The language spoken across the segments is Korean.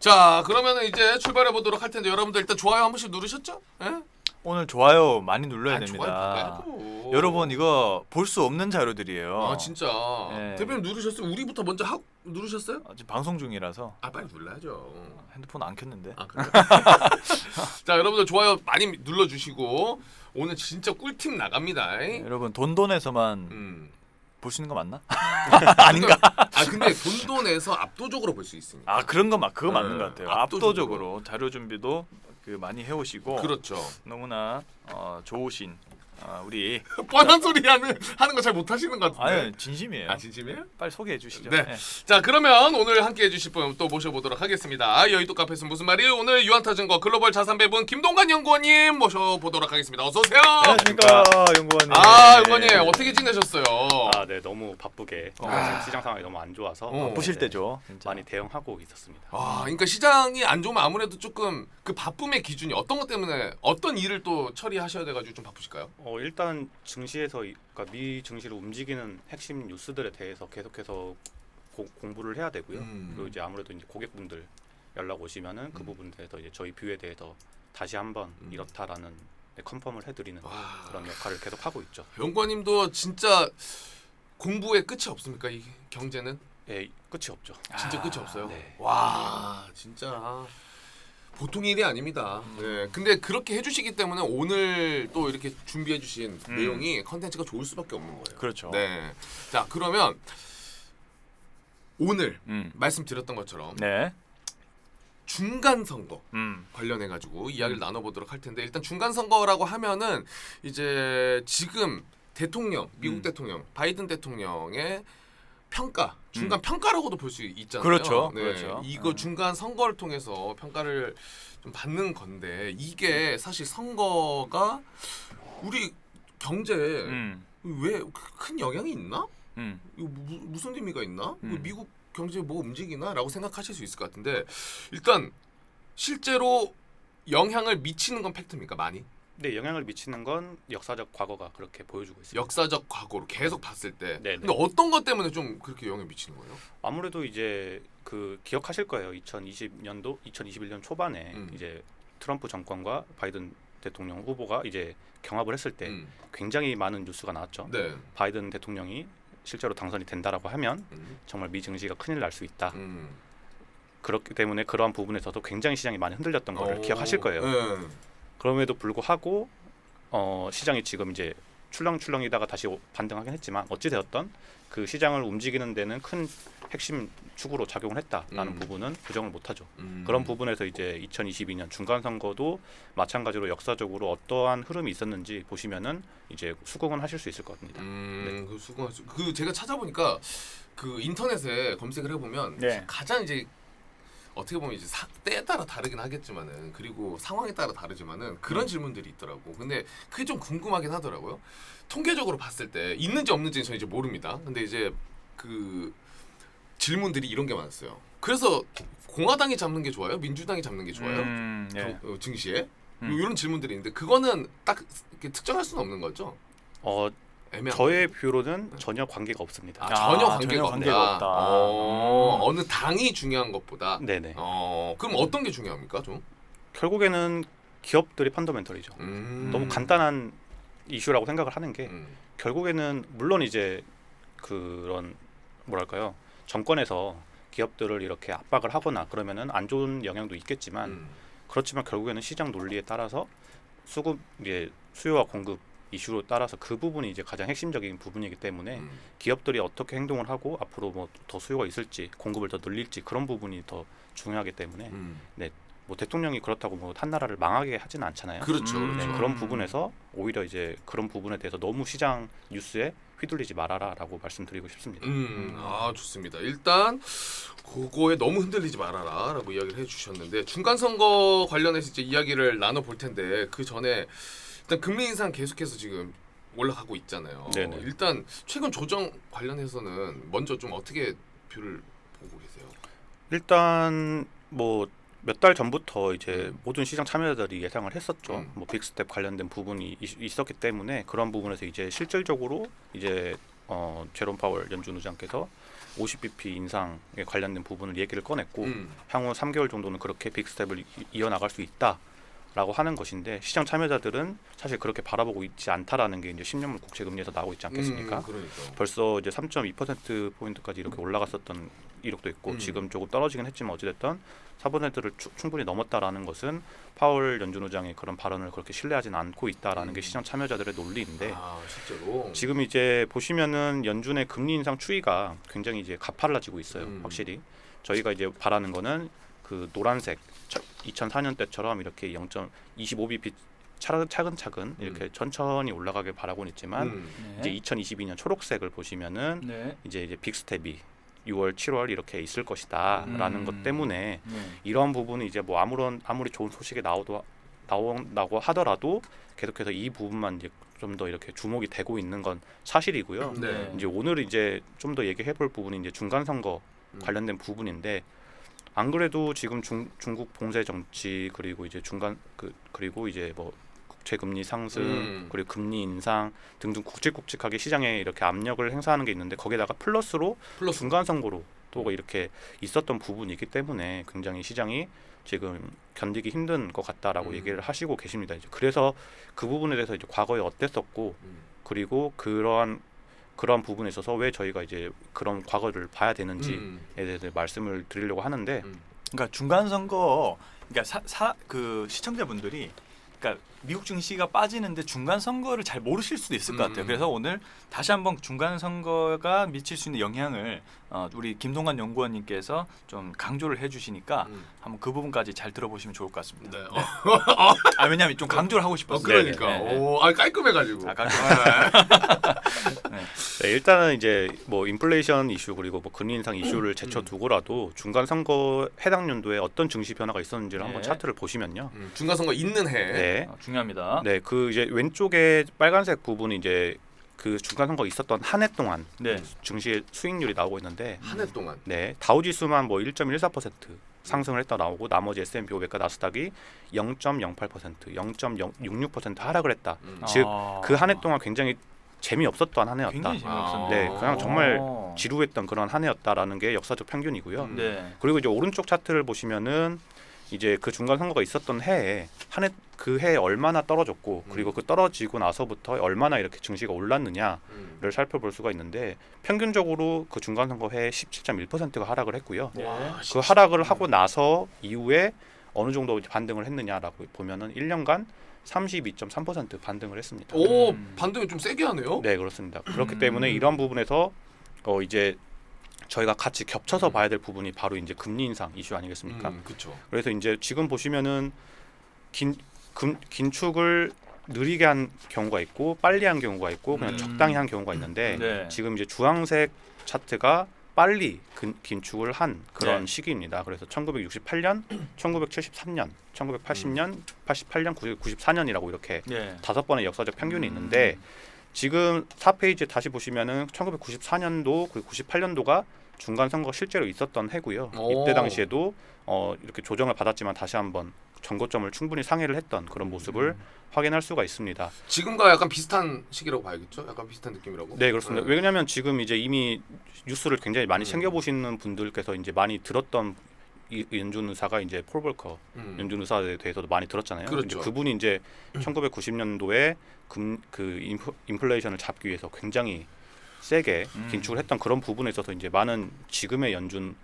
자, 그러면은 이제 출발해 보도록 할 텐데 여러분들 일단 좋아요 한 번씩 누르셨죠? 예? 오늘 좋아요 많이 눌러야 됩니다. 좋아요 여러분 이거 볼 수 없는 자료들이에요. 아 진짜. 네. 대표님 누르셨어요? 우리부터 먼저 누르셨어요? 지금 방송 중이라서 아 빨리 눌러야죠. 핸드폰 안 켰는데. 아 그래. 자, 여러분들 좋아요 많이 눌러주시고 오늘 진짜 꿀팁 나갑니다. 네, 여러분 돈돈에서만 음. 볼 수 있는 거 맞나? 아닌가? 아 근데 돈돈에서 압도적으로 볼 수 있습니다. 아 그런 거 그거 맞는 네, 것 같아요. 압도적으로. 압도적으로 자료 준비도 많이 해오시고 그렇죠. 너무나 좋으신 우리 뻔한 소리 하는 거 잘 못하시는 것 같은데. 아니 진심이에요. 아 진심이에요? 빨리 소개해 주시죠. 네. 자, 그러면 오늘 함께 해주실 분 또 모셔보도록 하겠습니다. 여의도 카페는 무슨 말이에요? 오늘 유한타증거 글로벌 자산배분 김동관 연구원님 모셔보도록 하겠습니다. 어서 오세요. 안녕하십니까 연구원님. 아, 연구원님 어떻게 지내셨어요? 아, 네, 너무 바쁘게 지금 시장 상황이 너무 안 좋아서 바쁘실 네, 때죠. 진짜. 많이 대응하고 있었습니다. 아, 그러니까 시장이 안 좋으면 아무래도 조금 그 바쁨의 기준이 어떤 것 때문에 어떤 일을 또 처리하셔야 돼가지고 좀 바쁘실까요? 일단 증시에서 그러니까 미 증시를 움직이는 핵심 뉴스들에 대해서 계속해서 공부를 해야 되고요. 그리고 이제 아무래도 이제 고객분들 연락 오시면은 그 부분에 대해서 이제 저희 뷰에 대해서 다시 한번 이렇다라는 컨펌을 해드리는 그런 역할을 계속 하고 있죠. 연구원님도 진짜 공부에 끝이 없습니까? 이 경제는? 네, 끝이 없죠. 진짜 끝이 없어요. 네. 와, 진짜 보통 일이 아닙니다. 네, 근데 그렇게 해주시기 때문에 오늘 또 이렇게 준비해주신 내용이 컨텐츠가 좋을 수밖에 없는 거예요. 그렇죠. 네, 자 그러면 오늘 음. 말씀드렸던 것처럼 네. 중간 선거 관련해 가지고 이야기를 나눠보도록 할 텐데 일단 중간 선거라고 하면은 이제 지금 대통령 미국 대통령 바이든 대통령의 평가 중간 평가라고도 볼 수 있잖아요. 그렇죠. 네, 그렇죠. 이거 중간 선거를 통해서 평가를 좀 받는 건데 이게 사실 선거가 우리 경제에 왜 큰 영향이 있나? 이거 무슨 의미가 있나? 미국 경제 뭐 움직이나? 라고 생각하실 수 있을 것 같은데 일단 실제로 영향을 미치는 건 팩트입니까? 많이? 네, 영향을 미치는 건 역사적 과거가 그렇게 보여주고 있습니다. 역사적 과거로 계속 봤을 때 네네. 근데 어떤 것 때문에 좀 그렇게 영향을 미치는 거예요? 아무래도 이제 그 기억하실 거예요. 2020년도 2021년 초반에 이제 트럼프 정권과 바이든 대통령 후보가 이제 경합을 했을 때 굉장히 많은 뉴스가 나왔죠. 네. 바이든 대통령이 실제로 당선이 된다라고 하면 정말 미 증시가 큰일 날 수 있다. 그렇기 때문에 그러한 부분에서도 굉장히 시장이 많이 흔들렸던 거를 기억하실 거예요. 네. 그럼에도 불구하고 시장이 지금 이제 출렁출렁이다가 다시 반등하긴 했지만 어찌 되었던 그 시장을 움직이는 데는 큰 핵심 축으로 작용을 했다라는 부분은 부정을 못하죠. 그런 부분에서 이제 2022년 중간 선거도 마찬가지로 역사적으로 어떠한 흐름이 있었는지 보시면은 이제 수긍은 하실 수 있을 것 같습니다. 네. 그 수긍할 수. 그 제가 찾아보니까 그 인터넷에 검색을 해보면 네. 가장 이제 어떻게 보면 이제 때에 따라 다르긴 하겠지만은 그리고 상황에 따라 다르지만은 그런 질문들이 있더라고. 근데 그게 좀 궁금하긴 하더라고요. 통계적으로 봤을 때 있는지 없는지는 저는 이제 모릅니다. 근데 이제 그 질문들이 이런 게 많았어요. 그래서 공화당이 잡는 게 좋아요? 민주당이 잡는 게 좋아요? 네. 증시에? 이런 질문들이 있는데 그거는 딱 이렇게 특정할 수는 없는 거죠? 애매한 저의 거죠? 뷰로는 전혀 관계가 없습니다. 전혀 관계가 관계가 없다. 없다. 어느 당이 중요한 것보다. 네네. 그럼 어떤 게 중요합니까, 좀? 결국에는 기업들이 펀더멘털이죠. 너무 간단한 이슈라고 생각을 하는 게 결국에는 물론 이제 그런 뭐랄까요 정권에서 기업들을 이렇게 압박을 하거나 그러면은 안 좋은 영향도 있겠지만 그렇지만 결국에는 시장 논리에 따라서 수요와 공급 이슈로 따라서 그 부분이 이제 가장 핵심적인 부분이기 때문에 기업들이 어떻게 행동을 하고 앞으로 뭐 더 수요가 있을지 공급을 더 늘릴지 그런 부분이 더 중요하기 때문에 네, 뭐 대통령이 그렇다고 뭐 한 나라를 망하게 하지는 않잖아요. 그렇죠. 네, 그런 부분에서 오히려 이제 그런 부분에 대해서 너무 시장 뉴스에 휘둘리지 말아라라고 말씀드리고 싶습니다. 좋습니다. 일단 그거에 너무 흔들리지 말아라라고 이야기를 해주셨는데 중간 선거 관련해서 이제 이야기를 나눠볼 텐데 그 전에 일단 금리 인상 계속해서 지금 올라가고 있잖아요. 네네. 일단 최근 조정 관련해서는 먼저 좀 어떻게 뷰를 보고 계세요? 일단 뭐 몇 달 전부터 이제 모든 시장 참여자들이 예상을 했었죠. 뭐 빅스텝 관련된 부분이 있었기 때문에 그런 부분에서 이제 실질적으로 이제 제롬 파월 연준 의장께서 50bp 인상에 관련된 부분을 얘기를 꺼냈고 향후 3개월 정도는 그렇게 빅스텝을 이어나갈 수 있다라고 하는 것인데 시장 참여자들은 사실 그렇게 바라보고 있지 않다라는 게 이제 10년물 국채 금리에서 나오고 있지 않겠습니까? 그러니까. 벌써 이제 3.2% 포인트까지 이렇게 올라갔었던 이력도 있고 지금 조금 떨어지긴 했지만 어찌됐든 4%를 충분히 넘었다라는 것은 파월 연준 의장의 그런 발언을 그렇게 신뢰하지는 않고 있다라는 게 시장 참여자들의 논리인데 실제로 지금 이제 보시면은 연준의 금리 인상 추이가 굉장히 이제 가팔라지고 있어요. 확실히 저희가 이제 바라는 거는 그 노란색 2004년 때처럼 이렇게 0.25bp 차근차근 이렇게 천천히 올라가길 바라고는 있지만 이제 2022년 초록색을 보시면은 이제 빅스텝이 6월, 7월 이렇게 있을 것이다라는 것 때문에 이런 부분이 이제 뭐 아무리 좋은 소식이 나온다고 하더라도 계속해서 이 부분만 이제 좀 더 이렇게 주목이 되고 있는 건 사실이고요. 이제 오늘 이제 좀 더 얘기해볼 부분이 이제 중간 선거 관련된 부분인데 안 그래도 지금 중국 봉쇄 정치 그리고 이제 그리고 이제 뭐 국채 금리 상승 그리고 금리 인상 등등 굵직굵직하게 시장에 이렇게 압력을 행사하는 게 있는데 거기에다가 플러스로 중간 선거로 또 이렇게 있었던 부분이기 때문에 굉장히 시장이 지금 견디기 힘든 것 같다라고 얘기를 하시고 계십니다. 이제 그래서 그 부분에 대해서 이제 과거에 어땠었고 그리고 그런 부분에 있어서 왜 저희가 이제 그런 과거를 봐야 되는지에 대해서 말씀을 드리려고 하는데 그러니까 중간 선거 그러니까 그 시청자분들이 그러니까 미국 증시가 빠지는데 중간 선거를 잘 모르실 수도 있을 것 같아요. 그래서 오늘 다시 한번 중간 선거가 미칠 수 있는 영향을 우리 김동관 연구원님께서 좀 강조를 해주시니까 한번 그 부분까지 잘 들어보시면 좋을 것 같습니다. 네. 왜냐하면 좀 강조를 하고 싶었어요. 그러니까. 네. 오, 깔끔해가지고. 네, 일단은 이제 뭐 인플레이션 이슈 그리고 뭐 금리 인상 이슈를 제쳐두고라도 중간 선거 해당 연도에 어떤 증시 변화가 있었는지를 한번 차트를 보시면요. 중간 선거 있는 해. 네. 중요합니다. 네, 그 이제 왼쪽에 빨간색 부분이 이제 그 중간 선거 있었던 한 해 동안 증시의 수익률이 나오고 있는데 한 해 동안. 네, 다우 지수만 뭐 1.14% 상승을 했다 나오고 나머지 S&P 500과 나스닥이 0.08%, 0.66% 하락을 했다. 즉 그 한 해 동안 굉장히 재미없었던 한 해였다. 굉장히 재미없었네요. 네, 그냥 정말 지루했던 그런 한 해였다라는 게 역사적 평균이고요. 그리고 이제 오른쪽 차트를 보시면은 이제 그 중간 선거가 있었던 해에 그 해에 얼마나 떨어졌고 그리고 그 떨어지고 나서부터 얼마나 이렇게 증시가 올랐느냐를 살펴볼 수가 있는데 평균적으로 그 중간 선거 해에 17.1%가 하락을 했고요. 그 하락을 하고 나서 이후에 어느 정도 반등을 했느냐라고 보면은 1년간 32.3% 반등을 했습니다. 오, 반등이 좀 세게 하네요. 네, 그렇습니다. 그렇기 때문에 이런 부분에서 이제 저희가 같이 겹쳐서 봐야 될 부분이 바로 이제 금리 인상 이슈 아니겠습니까? 그렇죠. 그래서 이제 지금 보시면은 긴축을 느리게 한 경우가 있고 빨리 한 경우가 있고 그냥 적당히 한 경우가 있는데 지금 이제 주황색 차트가 빨리 긴축을 한 그런 시기입니다. 그래서 1968년, 1973년, 1980년, 88년, 94년이라고 이렇게 5번의 역사적 평균이 있는데 지금 4페이지 다시 보시면은 1994년도 그리고 98년도가 중간 선거 실제로 있었던 해고요. 이때 당시에도 이렇게 조정을 받았지만 다시 한번 전고점을 충분히 상회를 했던 그런 모습을 확인할 수가 있습니다. 지금과 약간 비슷한 시기라고 봐야겠죠? 약간 비슷한 느낌이라고? 네, 그렇습니다. 왜냐하면 지금 이제 이미 뉴스를 굉장히 많이 챙겨보시는 분들께서 이제 많이 들었던 연준 의사가 이제 폴 볼커 연준 의사에 대해서도 많이 들었잖아요. 그렇죠. 이제 그분이 이제 1990년도에 인플레이션을 잡기 위해서 굉장히 세게 긴축을 했던 그런 부분에 있어서 이제 많은 지금의 연준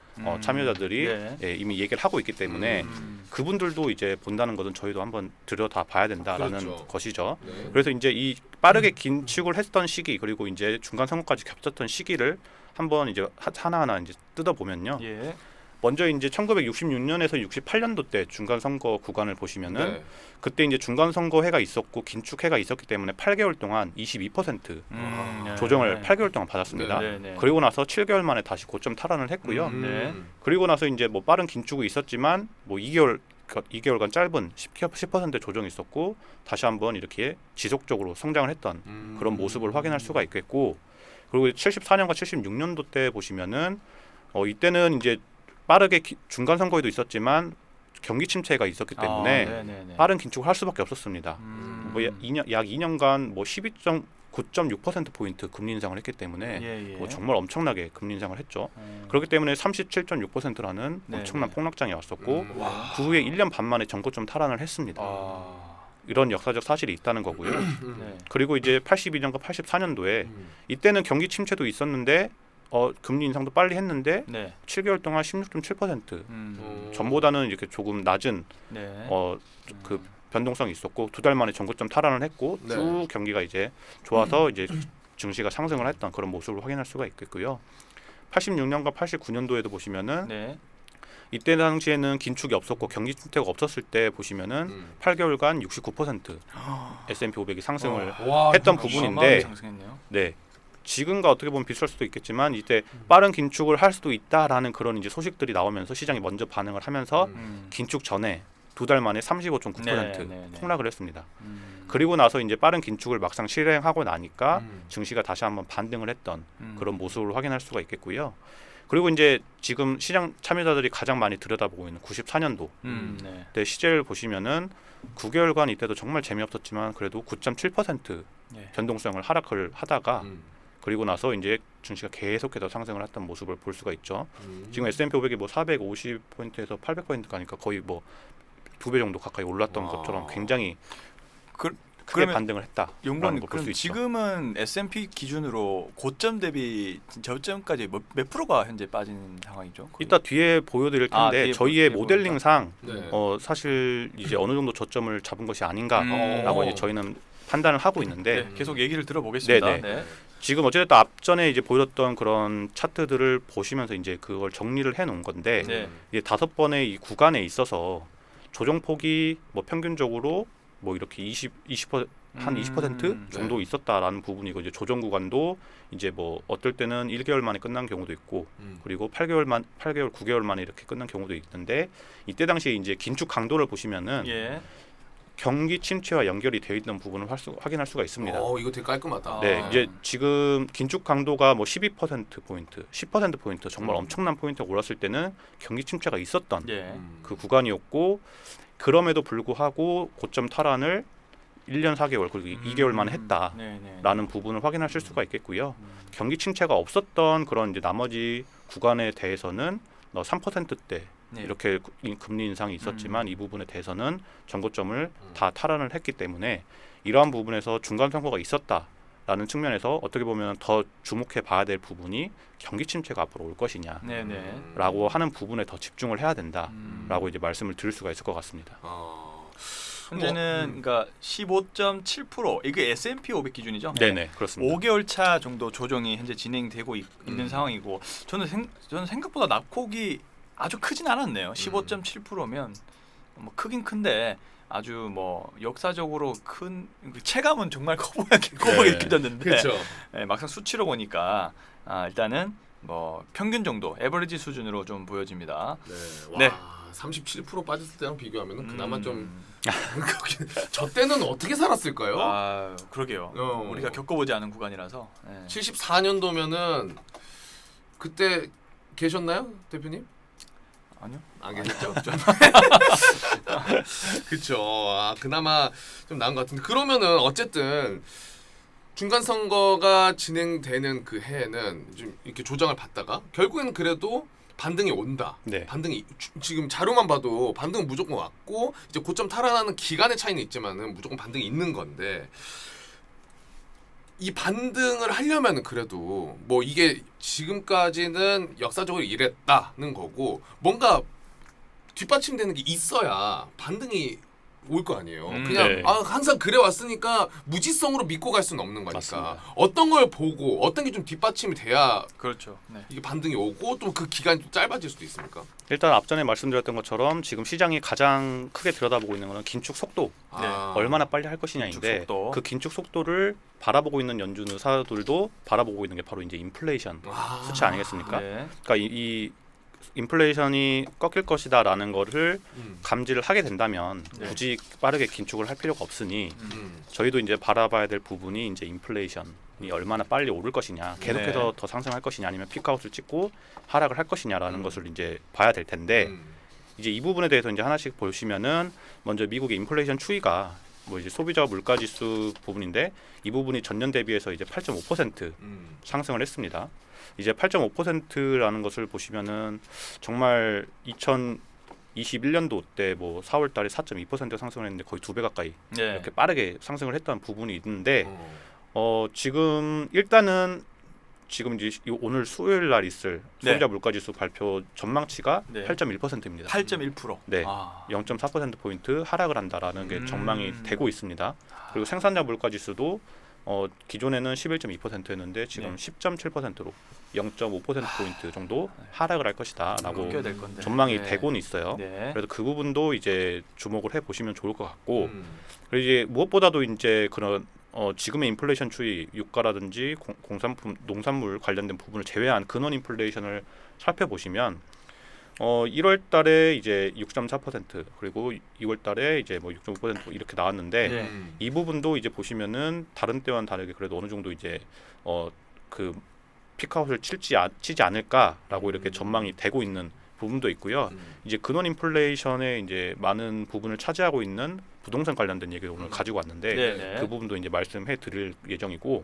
참여자들이 이미 얘기를 하고 있기 때문에 그분들도 이제 본다는 것은 저희도 한번 들여다 봐야 된다라는 것이죠. 그래서 이제 이 빠르게 긴축을 했던 시기 그리고 이제 중간 선거까지 겹쳤던 시기를 한번 이제 하나하나 이제 뜯어 보면요. 먼저 이제 1966년에서 68년도 때 중간 선거 구간을 보시면은 그때 이제 중간 선거해가 있었고 긴축해가 있었기 때문에 8개월 동안 22% 조정을 8개월 동안 받았습니다. 그리고 나서 7개월 만에 다시 고점 탈환을 했고요. 그리고 나서 이제 뭐 빠른 긴축이 있었지만 뭐 2개월간 짧은 10% 조정이 있었고 다시 한번 이렇게 지속적으로 성장을 했던 그런 모습을 확인할 수가 있겠고 그리고 74년과 76년도 때 보시면은 이때는 이제 빠르게 중간 선거에도 있었지만 경기 침체가 있었기 때문에 빠른 긴축을 할 수밖에 없었습니다. 뭐 약 2년간 뭐 12.9% 9.6% 포인트 금리 인상을 했기 때문에 예, 예. 뭐 정말 엄청나게 금리 인상을 했죠. 그렇기 때문에 37.6%라는 네, 엄청난 네. 폭락장이 왔었고 와. 그 후에 1년 반 만에 전고점 탈환을 했습니다. 이런 역사적 사실이 있다는 거고요. 네. 그리고 이제 82년과 84년도에 이때는 경기 침체도 있었는데 금리 인상도 빨리 했는데 네. 7개월 동안 16.7% 음. 전보다는 이렇게 조금 낮은 네. 그 변동성이 있었고 2달 만에 전고점 탈환을 했고 네. 쭉 경기가 이제 좋아서 이제 증시가 상승을 했던 그런 모습을 확인할 수가 있겠고요. 86년과 89년도에도 보시면은 네. 이때 당시에는 긴축이 없었고 경기 침체가 없었을 때 보시면은 8개월간 69% S&P 500이 상승을 와, 했던 이거 부분인데 어마어마하게 상승했네요. 네. 지금과 어떻게 보면 비슷할 수도 있겠지만 이때 빠른 긴축을 할 수도 있다라는 그런 이제 소식들이 나오면서 시장이 먼저 반응을 하면서 긴축 전에 2달 만에 35.9% 네. 폭락을 했습니다. 그리고 나서 이제 빠른 긴축을 막상 실행하고 나니까 음. 증시가 다시 한번 반등을 했던 그런 모습을 확인할 수가 있겠고요. 그리고 이제 지금 시장 참여자들이 가장 많이 들여다보고 있는 94년도 네. 때 시제를 보시면은 9개월간 이때도 정말 재미없었지만 그래도 9.7% 네. 변동성을 하락을 하다가 그리고 나서 이제 증시가 계속해서 상승을 했던 모습을 볼 수가 있죠. 지금 S&P 500이 뭐 450포인트에서 800포인트 가니까 거의 뭐 2배 정도 가까이 올랐던 와. 것처럼 굉장히 크게 그러면 반등을 했다라는 용건님 걸 볼 그럼 수 있죠. 지금은 S&P 기준으로 고점 대비 저점까지 몇 프로가 현재 빠진 상황이죠? 거의? 이따 뒤에 보여드릴 텐데 뒤에 저희의 뒤에 모델링상 네. 사실 이제 어느 정도 저점을 잡은 것이 아닌가라고 이제 저희는 판단을 하고 있는데 네, 계속 얘기를 들어보겠습니다. 네네. 네. 지금 어쨌든 앞전에 이제 보였던 그런 차트들을 보시면서 이제 그걸 정리를 해놓은 건데 네. 이게 5번의 이 구간에 있어서 조정폭이 뭐 평균적으로 뭐 이렇게 20한 20% 정도 네. 있었다라는 부분이고 이제 조정 구간도 이제 뭐 어떨 때는 1개월 만에 끝난 경우도 있고 그리고 8개월, 9개월 만에 이렇게 끝난 경우도 있는데 이때 당시에 이제 긴축 강도를 보시면은 예. 경기 침체와 연결이 되어 있는 부분을 확인할 수가 있습니다. 이거 되게 깔끔하다. 네, 아. 이제 지금 긴축 강도가 뭐 12% 포인트, 10% 포인트 정말 엄청난 포인트가 올랐을 때는 경기 침체가 있었던 예. 그 구간이었고 그럼에도 불구하고 고점 탈환을 1년 4개월 그리고 2개월 만에 했다라는 부분을 확인하실 수가 있겠고요. 경기 침체가 없었던 그런 이제 나머지 구간에 대해서는 3%대 네. 이렇게 금리 인상이 있었지만 이 부분에 대해서는 전고점을 다 탈환을 했기 때문에 이러한 부분에서 중간 선거가 있었다라는 측면에서 어떻게 보면 더 주목해 봐야 될 부분이 경기 침체가 앞으로 올 것이냐라고 네네. 하는 부분에 더 집중을 해야 된다라고 이제 말씀을 드릴 수가 있을 것 같습니다. 현재는 그러니까 15.7% 이게 S&P 500 기준이죠? 네네 그렇습니다. 5개월 차 정도 조정이 현재 진행되고 있는 상황이고 저는 생각보다 낙폭이 아주 크진 않았네요. 15.7%면 뭐 크긴 큰데 아주 뭐 역사적으로 큰 체감은 정말 커보게 느껴졌는데 그렇죠. 네, 막상 수치로 보니까 일단은 뭐 평균 정도 에버리지 수준으로 좀 보여집니다. 네. 네. 와, 37% 빠졌을 때랑 비교하면 그나마 좀 저 때는 어떻게 살았을까요? 아 그러게요. 어. 우리가 겪어보지 않은 구간이라서. 네. 74년도면은 그때 계셨나요, 대표님? 아니요. 안 계셨죠? 그렇죠. 그나마 좀 나은 것 같은데 그러면은 어쨌든 중간 선거가 진행되는 그 해에는 좀 이렇게 조정을 받다가 결국에는 그래도 반등이 온다. 네. 반등이 지금 자료만 봐도 반등은 무조건 왔고 이제 고점 탈환하는 기간의 차이는 있지만은 무조건 반등이 있는 건데 이 반등을 하려면은 그래도 뭐 이게 지금까지는 역사적으로 이랬다는 거고 뭔가 뒷받침되는 게 있어야 반등이 올 거 아니에요. 그냥 네. 항상 그래 왔으니까 무지성으로 믿고 갈 수는 없는 거니까 맞습니다. 어떤 걸 보고 어떤 게 좀 뒷받침이 돼야 그렇죠. 네. 이게 반등이 오고 또 그 기간이 좀 짧아질 수도 있습니까? 일단 앞전에 말씀드렸던 것처럼 지금 시장이 가장 크게 들여다보고 있는 것은 긴축 속도 얼마나 빨리 할 것이냐인데 긴축 속도. 그 긴축 속도를 바라보고 있는 연준 의사들도 바라보고 있는 게 바로 이제 인플레이션 수치 아니겠습니까? 네. 그러니까 이 인플레이션이 꺾일 것이다라는 거를 감지를 하게 된다면 네. 굳이 빠르게 긴축을 할 필요가 없으니 저희도 이제 바라봐야 될 부분이 이제 인플레이션이 얼마나 빨리 오를 것이냐, 계속해서 네. 더 상승할 것이냐, 아니면 피크아웃을 찍고 하락을 할 것이냐라는 것을 이제 봐야 될 텐데 이제 이 부분에 대해서 이제 하나씩 보시면은 먼저 미국의 인플레이션 추이가 뭐 이제 소비자 물가지수 부분인데 이 부분이 전년 대비해서 이제 8.5% 상승을 했습니다. 이제 8.5%라는 것을 보시면은 정말 2021년도 때 뭐 4월달에 4.2% 상승을 했는데 거의 2배 가까이 네. 이렇게 빠르게 상승을 했던 부분이 있는데 지금 일단은 지금 이제 오늘 수요일 날 있을 소비자 물가지수 발표 전망치가 8.1%입니다. 8.1%. 네, 0.4% 포인트 하락을 한다라는 게 전망이 되고 있습니다. 그리고 생산자 물가지수도 기존에는 11.2%였는데 지금 10.7%로 0.5% 포인트 정도 하락을 할 것이다라고 전망이 되고는 있어요. 그래서 그 부분도 이제 주목을 해 보시면 좋을 것 같고, 그리고 이제 무엇보다도 이제 그런 지금의 인플레이션 추이, 유가라든지 공산품, 농산물 관련된 부분을 제외한 근원 인플레이션을 살펴보시면 1월달에 이제 6.4% 그리고 2월달에 이제 뭐 6.5% 이렇게 나왔는데 이 부분도 이제 보시면은 다른 때와는 다르게 그래도 어느 정도 이제 그 피크아웃을 치지 않을까라고 이렇게 전망이 되고 있는 부분도 있고요. 이제 근원 인플레이션의 이제 많은 부분을 차지하고 있는 부동산 관련된 얘기를 오늘 가지고 왔는데 그 부분도 이제 말씀해 드릴 예정이고,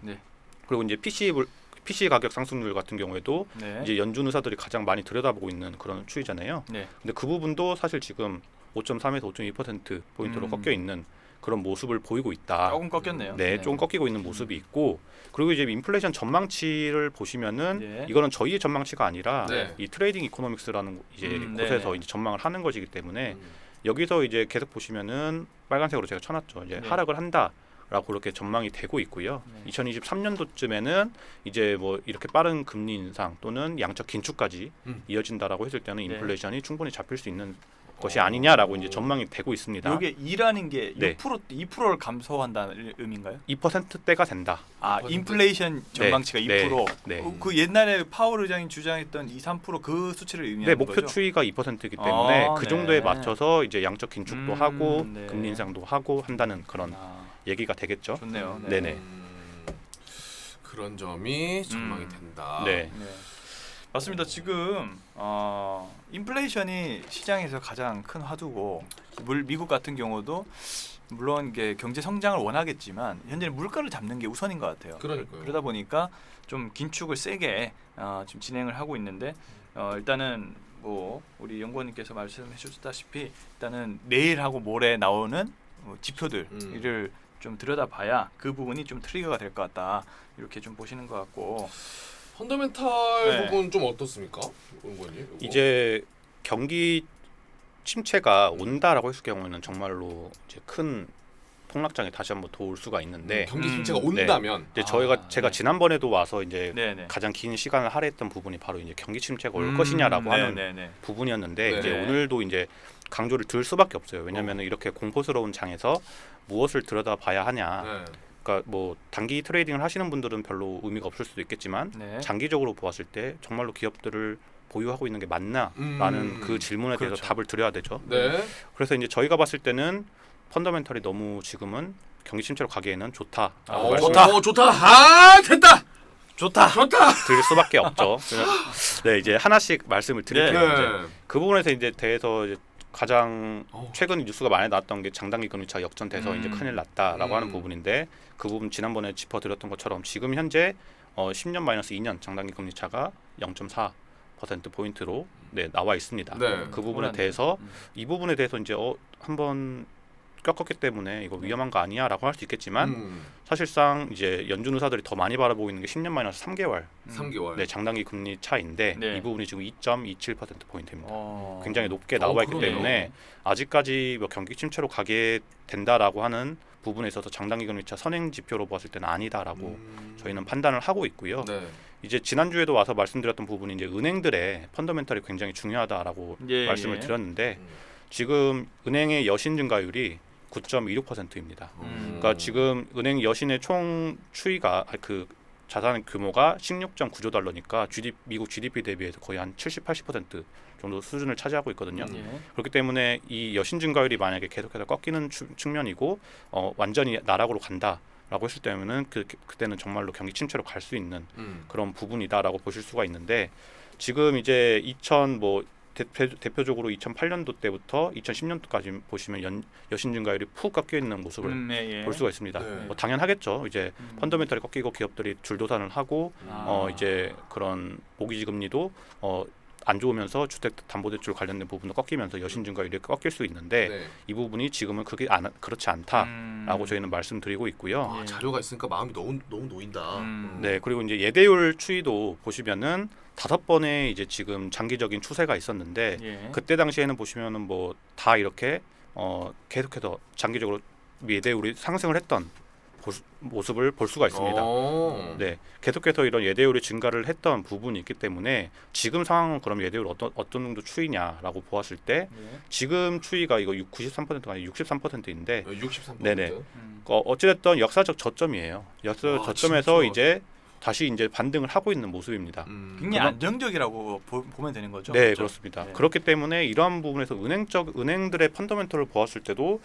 그리고 이제 PC 가격 상승률 같은 경우에도 이제 연준 의사들이 가장 많이 들여다보고 있는 그런 추이잖아요. 근데 그 부분도 사실 지금 5.3에서 5.2% 포인트로 꺾여 있는 그런 모습을 보이고 있다. 조금 꺾였네요. 네, 조금 꺾이고 있는 모습이 있고, 그리고 이제 인플레이션 전망치를 보시면은 이거는 저희의 전망치가 아니라 이 트레이딩 이코노믹스라는 이제 곳에서 이제 전망을 하는 것이기 때문에 여기서 이제 계속 보시면은 빨간색으로 제가 쳐놨죠. 이제 하락을 한다라고 그렇게 전망이 되고 있고요. 2023년도쯤에는 이제 뭐 이렇게 빠른 금리 인상 또는 양적 긴축까지 이어진다라고 했을 때는 인플레이션이 충분히 잡힐 수 있는 것이 아니냐라고 이제 전망이 되고 있습니다. 이게 2라는 게 2%를 감소한다는 의미인가요? 2%대가 된다. 인플레이션 전망치가 2%. 네. 그 옛날에 파월 의장이 주장했던 3% 그 수치를 의미하는 거죠? 네, 목표 추이가 2%이기 때문에 그 정도에 맞춰서 이제 양적 긴축도 하고 금리 인상도 하고 한다는 그런 얘기가 되겠죠. 좋네요. 네네. 그런 점이 전망이 된다. 네. 맞습니다. 지금 인플레이션이 시장에서 가장 큰 화두고, 미국 같은 경우도 물론 이게 경제 성장을 원하겠지만 현재는 물가를 잡는 게 우선인 것 같아요. 그러니까요. 그러다 보니까 좀 긴축을 세게 지금 진행을 하고 있는데 일단은 뭐 우리 연구원님께서 말씀해 주셨다시피 일단은 내일하고 모레 나오는 지표들을 좀 들여다봐야 그 부분이 좀 트리거가 될 것 같다, 이렇게 좀 보시는 것 같고. 펀더멘탈 부분 좀 어떻습니까, 연구원님? 이제 경기 침체가 온다라고 했을 경우에는 정말로 이제 큰 폭락장에 다시 한번 도울 수가 있는데 경기 침체가 온다면 이제 제가 지난번에도 와서 이제 가장 긴 시간을 할애했던 부분이 바로 이제 경기 침체가 올 것이냐라고 하는 부분이었는데 이제 오늘도 이제 강조를 들 수밖에 없어요. 왜냐하면 이렇게 공포스러운 장에서 무엇을 들여다봐야 하냐. 그러니까 뭐 단기 트레이딩을 하시는 분들은 별로 의미가 없을 수도 있겠지만 장기적으로 보았을 때 정말로 기업들을 보유하고 있는 게 맞나라는 그 질문에 대해서 답을 드려야 되죠. 그래서 이제 저희가 봤을 때는 펀더멘털이 너무 지금은 경기 침체로 가기에는 좋다라고 좋다. 됐다. 좋다. 드릴 수밖에 없죠. 네, 이제 하나씩 말씀을 드릴게요. 그 부분에서 이제 대해서 이제 가장 최근 뉴스가 많이 나왔던 게 장단기 금리차가 역전돼서 이제 큰일 났다라고 하는 부분인데, 그 부분 지난번에 짚어드렸던 것처럼 지금 현재 10년 마이너스 2년 장단기 금리차가 0.4% 포인트로 나와 있습니다. 그 부분에 대해서 이 부분에 대해서 이제 한번 꺾었기 때문에 이거 위험한 거 아니야라고 할 수 있겠지만 사실상 이제 연준 의사들이 더 많이 바라보고 있는 게 10년 마이너스 3개월 장단기 금리 차인데 이 부분이 지금 2.27% 포인트입니다. 굉장히 높게 나와 있기 때문에 아직까지 뭐 경기 침체로 가게 된다라고 하는 부분에 있어서 장단기 금리차 선행 지표로 봤을 때는 아니다라고 저희는 판단을 하고 있고요. 이제 지난주에도 와서 말씀드렸던 부분이 이제 은행들의 펀더멘털이 굉장히 중요하다라고 말씀을 드렸는데 지금 은행의 여신 증가율이 9.26%입니다. 그러니까 지금 은행 여신의 총 추이가 그 자산 규모가 16.9조 달러니까 미국 GDP 대비해서 거의 한 70-80% 정도 수준을 차지하고 있거든요. 그렇기 때문에 이 여신 증가율이 만약에 계속해서 꺾이는 측면이고 완전히 나락으로 간다라고 했을 때는 그때는 정말로 경기 침체로 갈 수 있는 그런 부분이다라고 보실 수가 있는데, 지금 이제 대표적으로 2008년도 때부터 2010년도까지 보시면 여신 증가율이 푹 꺾여 있는 모습을 예. 볼 수가 있습니다. 네. 뭐 당연하겠죠. 이제 펀더멘털이 꺾이고 기업들이 줄도산을 하고 이제 그런 모기지 금리도 안 좋으면서 주택담보대출 관련된 부분도 꺾이면서 여신 증가율이 꺾일 수 있는데 네. 이 부분이 지금은 그렇지 않다라고 저희는 말씀드리고 있고요. 아, 자료가 있으니까 마음이 너무 놓인다. 네, 그리고 이제 예대율 추이도 보시면은 5번의 이제 지금 장기적인 추세가 있었는데 예. 그때 당시에는 보시면은 뭐 다 이렇게 계속해서 장기적으로 예대율이 상승을 했던 모습을 볼 수가 있습니다. 네, 계속해서 이런 예대율이 증가를 했던 부분이 있기 때문에 지금 상황은 그럼 예대율 어떤 정도 추이냐라고 보았을 때 예. 지금 지금 추이가 이거 93%가 아니라 63%인데 63%. 네네. 어찌됐든 역사적 저점이에요. 역사적 저점에서 진짜? 이제 다시 이제 반등을 하고 있는 모습입니다. 굉장히 안정적이라고 보면 되는 거죠. 네, 그렇죠? 그렇습니다. 네. 그렇기 때문에 이러한 부분에서 은행들의 펀더멘털을 보았을 때도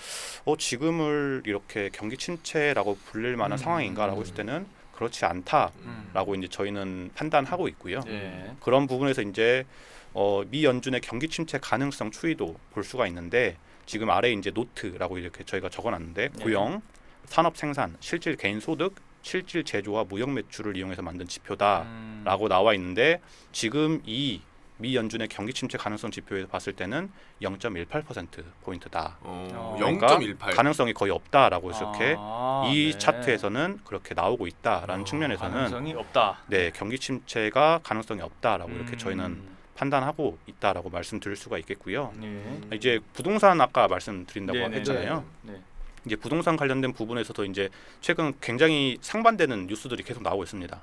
지금을 이렇게 경기 침체라고 불릴 만한 상황인가라고 했을 때는 그렇지 않다라고 이제 저희는 판단하고 있고요. 네. 그런 부분에서 이제 미 연준의 경기 침체 가능성 추이도 볼 수가 있는데 지금 아래 이제 노트라고 이렇게 저희가 적어놨는데 네. 고용, 산업 생산, 실질 개인 소득, 실질 제조와 무역 매출을 이용해서 만든 지표다라고 나와 있는데 지금 이 미 연준의 경기 침체 가능성 지표에서 봤을 때는 0.18% 포인트다. 그러니까 0.18. 가능성이 거의 없다라고 이렇게 이 네. 차트에서는 그렇게 나오고 있다라는 측면에서는 가능성이 없다. 네, 경기 침체가 가능성이 없다라고 이렇게 저희는 판단하고 있다라고 말씀드릴 수가 있겠고요. 네. 이제 부동산 아까 말씀드린다고 네네네. 했잖아요. 네. 이제 부동산 관련된 부분에서도 이제 최근 굉장히 상반되는 뉴스들이 계속 나오고 있습니다.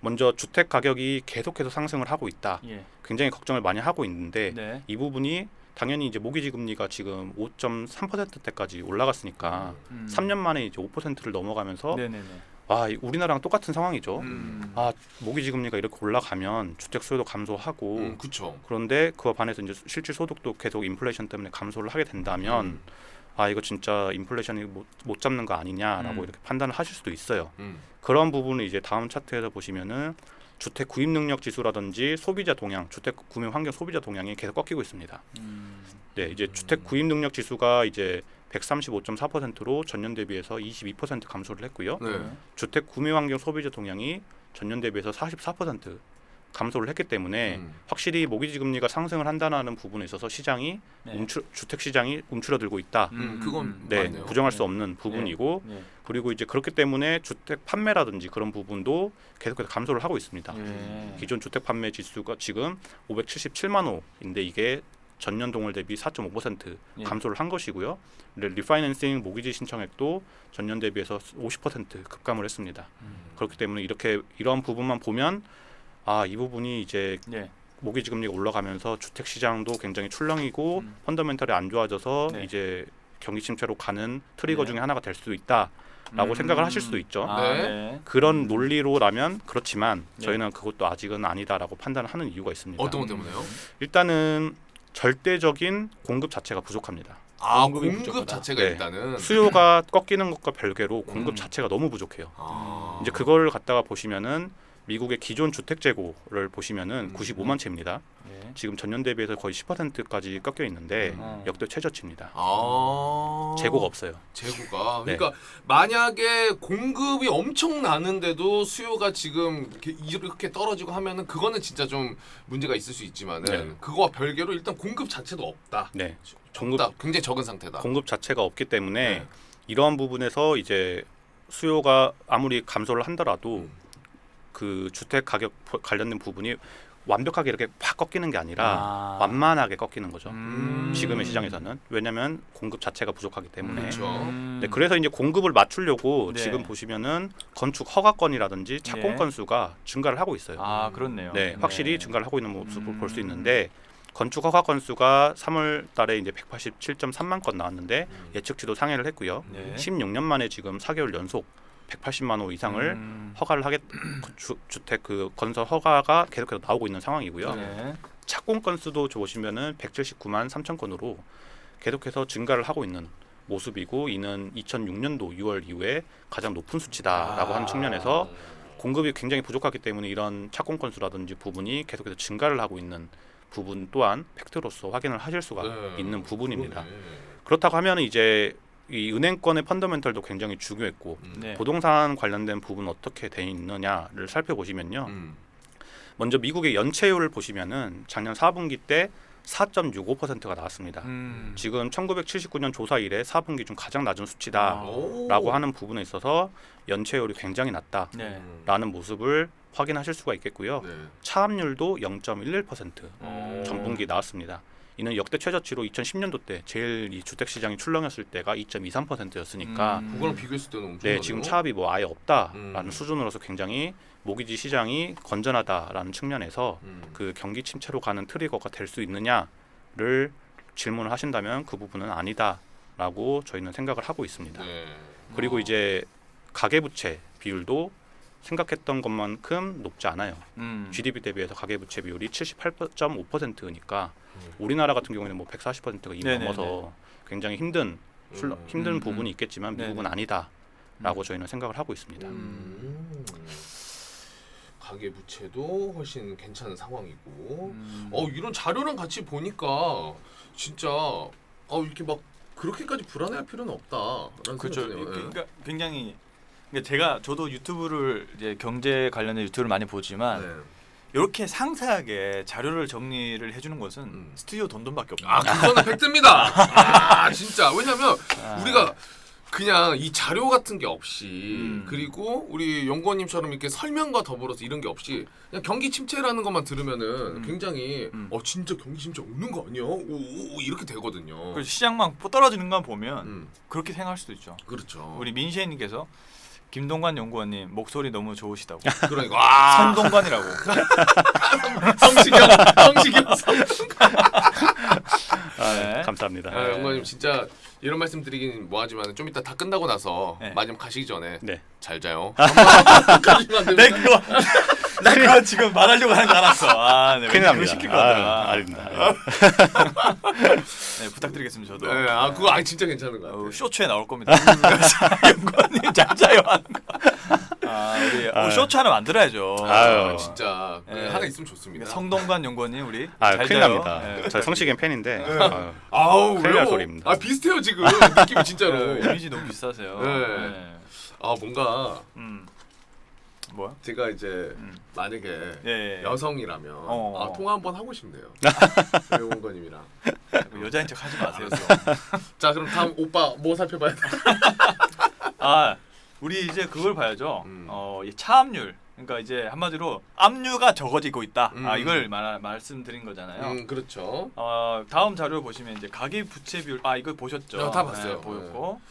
먼저 주택 가격이 계속해서 상승을 하고 있다. 예. 굉장히 걱정을 많이 하고 있는데 네. 이 부분이 당연히 이제 모기지 금리가 지금 5.3%대까지 올라갔으니까 3년 만에 이제 5%를 넘어가면서 네네네. 우리나라랑 똑같은 상황이죠. 음. 모기지 금리가 이렇게 올라가면 주택 수요도 감소하고 그렇죠. 그런데 그와 반해서 이제 실질 소득도 계속 인플레이션 때문에 감소를 하게 된다면 이거 진짜 인플레이션이 못 잡는 거 아니냐라고 이렇게 판단을 하실 수도 있어요. 그런 부분을 이제 다음 차트에서 보시면은 주택 구입 능력 지수라든지 소비자 동향, 주택 구매 환경 소비자 동향이 계속 꺾이고 있습니다. 네, 이제 주택 구입 능력 지수가 이제 135.4%로 전년 대비해서 22% 감소를 했고요. 네. 주택 구매 환경 소비자 동향이 전년 대비해서 44% 감소를 했기 때문에 확실히 모기지 금리가 상승을 한다는 부분에 있어서 시장이 네. 주택 시장이 움츠러들고 있다. 그건 네, 맞네요. 부정할 수 없는 부분이고 네. 그리고 이제 그렇기 때문에 주택 판매라든지 그런 부분도 계속해서 감소를 하고 있습니다. 네. 기존 주택 판매 지수가 지금 577만 호인데 이게 전년 동월 대비 4.5% 예. 감소를 한 것이고요. 리파이낸싱 모기지 신청액도 전년 대비해서 50% 급감을 했습니다. 그렇기 때문에 이런 부분만 보면 이 부분이 이제 네. 모기지 금리가 올라가면서 주택 시장도 굉장히 출렁이고 펀더멘털이 안 좋아져서 네. 이제 경기 침체로 가는 트리거 네. 중에 하나가 될 수도 있다라고 생각을 하실 수도 있죠. 네. 그런 논리로라면 그렇지만 네. 저희는 그것도 아직은 아니다라고 판단을 하는 이유가 있습니다. 어떤 것 때문에요? 일단은 절대적인 공급 자체가 부족합니다. 공급이 공급 부족하다. 자체가 네. 일단은 수요가 꺾이는 것과 별개로 공급 자체가 너무 부족해요. 이제 그걸 갖다가 보시면은 미국의 기존 주택 재고를 보시면은 95만 채입니다. 네. 지금 전년 대비해서 거의 10%까지 꺾여 있는데 음. 역대 최저치입니다. 재고가 재고가 없어요. 재고가 네. 그러니까 만약에 공급이 엄청 나는데도 수요가 지금 이렇게 떨어지고 하면은 그거는 진짜 좀 문제가 있을 수 있지만은 네. 그거와 별개로 일단 공급 자체도 없다. 네. 적다. 굉장히 적은 상태다. 공급 자체가 없기 때문에 네. 이러한 부분에서 이제 수요가 아무리 감소를 한더라도 그 주택 가격 관련된 부분이 완벽하게 이렇게 팍 꺾이는 게 아니라 완만하게 꺾이는 거죠. 지금의 시장에서는 왜냐하면 공급 자체가 부족하기 때문에. 그렇죠. 네, 그래서 이제 공급을 맞추려고 네. 지금 보시면은 건축 허가건이라든지 착공 네. 건수가 증가를 하고 있어요. 그렇네요. 네, 확실히 증가를 하고 있는 모습을 볼 수 있는데 건축 허가 건수가 3월달에 이제 187.3만 건 나왔는데 예측치도 상회를 했고요. 네. 16년 만에 지금 4개월 연속 180만 호 이상을 허가를 주택 그 건설 허가가 계속해서 나오고 있는 상황이고요. 네. 착공 건수도 보시면은 179만 3천 건으로 계속해서 증가를 하고 있는 모습이고 이는 2006년도 6월 이후에 가장 높은 수치다라고 하는 측면에서 공급이 굉장히 부족하기 때문에 이런 착공 건수라든지 부분이 계속해서 증가를 하고 있는 부분 또한 팩트로서 확인을 하실 수가 네. 있는 부분입니다. 그러네. 그렇다고 하면 이제 이 은행권의 펀더멘털도 굉장히 중요했고 네. 부동산 관련된 부분 어떻게 돼 있느냐를 살펴보시면요. 음. 먼저 미국의 연체율을 보시면은 작년 4분기 때 4.65%가 나왔습니다. 지금 1979년 조사 이래 4분기 중 가장 낮은 수치다라고 오. 하는 부분에 있어서 연체율이 굉장히 낮다라는 네. 모습을 확인하실 수가 있겠고요. 네. 차압률도 0.11% 어. 전분기 나왔습니다. 이는 역대 최저치로 2010년도 때 제일 이 주택 시장이 출렁였을 때가 2.23%였으니까 그거랑 비교했을 때는 엄청 네, 지금 차압이 뭐 아예 없다라는 음. 수준으로서 굉장히 모기지 시장이 건전하다라는 측면에서 음. 그 경기 침체로 가는 트리거가 될 수 있느냐를 질문을 하신다면 그 부분은 아니다라고 저희는 생각을 하고 있습니다. 네. 그리고 이제 가계부채 비율도 생각했던 것만큼 높지 않아요. GDP 대비해서 가계부채 비율이 78.5%니까 우리나라 같은 경우에는 뭐 140%가 이미 네네네. 넘어서 굉장히 힘든 부분이 있겠지만 미국은 네네. 아니다라고 저희는 생각을 하고 있습니다. 가계 부채도 훨씬 괜찮은 상황이고. 이런 자료랑 같이 보니까 진짜 이렇게 막 그렇게까지 불안해할 필요는 없다라는 그렇죠. 생각이 드네요. 그러니까 굉장히 그러니까 저도 유튜브를 이제 경제 관련된 유튜브를 많이 보지만 네. 이렇게 상세하게 자료를 정리를 해주는 것은 스튜디오 돈돈밖에 없어요. 그거는 팩트입니다. 진짜 왜냐하면 아. 우리가 그냥 이 자료 같은 게 없이 그리고 우리 연구원님처럼 이렇게 설명과 더불어서 이런 게 없이 그냥 경기 침체라는 것만 들으면은 굉장히 진짜 경기 침체 오는 거 아니야? 오, 이렇게 되거든요. 그래서 시장만 떨어지는 것 보면 음, 그렇게 생각할 수도 있죠. 그렇죠. 우리 민시혜님께서 김동관 연구원님 목소리 너무 좋으시다고. 그러니까 와 성동관이라고. 성시경 네. 감사합니다. 연구원님 진짜 이런 말씀 드리긴 뭐하지만 좀 이따 다 끝나고 나서 네. 마지막 가시기 전에 네. 잘 자요. 가시면 안 네, 됩니다. 나 그거 지금 말하려고 하는 줄 알았어. 네, 큰일 그거 납니다. 시킬 것 같더라. 아닙니다. 네, 부탁드리겠습니다. 저도. 네, 그거 진짜 괜찮은 것 같아요. 쇼츠에 나올 겁니다. 연구원님 잘 자요 하는 거. 우리 쇼츠 하나 만들어야죠. 아유, 진짜 네. 하나 있으면 좋습니다. 성동관 연구원님 우리 잘 큰일 자요. 납니다. 네, 저 성시경 팬인데 아우 큰일 왜요? 날 소리입니다. 비슷해요 지금 느낌이 진짜로. 네, 이미지 너무 비싸세요. 네. 네. 뭔가 뭐야? 제가 이제 만약에 예. 여성이라면 통화 한번 하고 싶네요. 배우원님이랑. 여자인 척 하지 마세요. 자 그럼 다음 오빠 뭐 살펴봐야 돼? 우리 이제 그걸 봐야죠. 이 차압률. 그러니까 이제 한마디로 압류가 적어지고 있다. 이걸 말씀드린 거잖아요. 그렇죠. 다음 자료 보시면 이제 가계 부채 비율. 이거 보셨죠? 다 봤어요. 네, 보였고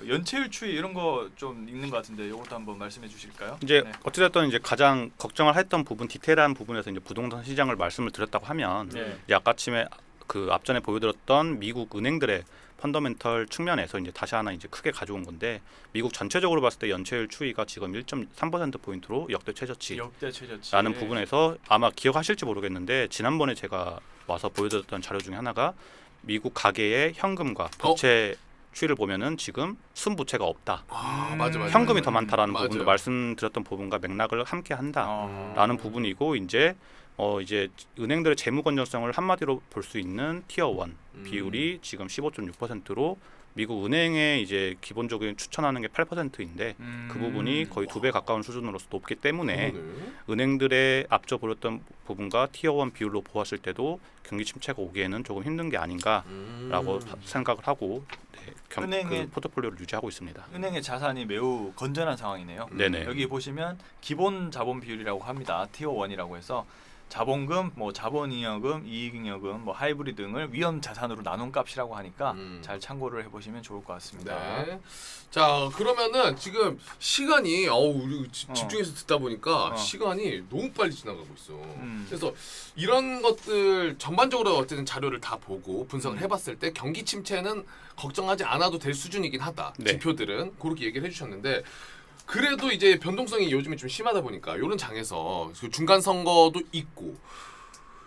연체율 추이 이런 거 좀 있는 것 같은데 이것도 한번 말씀해 주실까요? 이제 네. 어찌됐든 이제 가장 걱정을 했던 부분 디테일한 부분에서 이제 부동산 시장을 말씀을 드렸다고 하면 네. 이제 아까 아침에 그 앞전에 보여드렸던 미국 은행들의 펀더멘털 측면에서 이제 다시 하나 이제 크게 가져온 건데 미국 전체적으로 봤을 때 연체율 추이가 지금 1.3% 포인트로 역대 최저치. 역대 최저치. 라는 부분에서 아마 기억하실지 모르겠는데 지난번에 제가 와서 보여드렸던 자료 중에 하나가 미국 가계의 현금과 부채 추이를 보면은 지금 순부채가 없다. 맞아. 현금이 더 많다라는 맞아요. 부분도 말씀드렸던 부분과 맥락을 함께 한다라는 부분이고 이제 은행들의 재무 건전성을 한마디로 볼 수 있는 티어 1 비율이 지금 15.6%로 미국 은행의 이제 기본적인 추천하는 게 8%인데 그 부분이 거의 2배 가까운 수준으로서 높기 때문에 은행들의 앞서 보였던 부분과 티어 1 비율로 보았을 때도 경기 침체가 오기에는 조금 힘든 게 아닌가라고 생각을 하고 그 포트폴리오를 유지하고 있습니다. 은행의 자산이 매우 건전한 상황이네요. 네네. 여기 보시면 기본 자본 비율이라고 합니다. 티어 1이라고 해서 자본금, 뭐 자본잉여금, 이익잉여금, 뭐 하이브리드 등을 위험 자산으로 나눈 값이라고 하니까 잘 참고를 해보시면 좋을 것 같습니다. 네. 자 그러면은 지금 시간이 우리 집중해서 듣다 보니까 시간이 너무 빨리 지나가고 있어. 그래서 이런 것들 전반적으로 어쨌든 자료를 다 보고 분석을 해봤을 때 경기 침체는 걱정하지 않아도 될 수준이긴 하다. 네. 지표들은 그렇게 얘기를 해주셨는데. 그래도 이제 변동성이 요즘에 좀 심하다 보니까 이런 장에서 중간 선거도 있고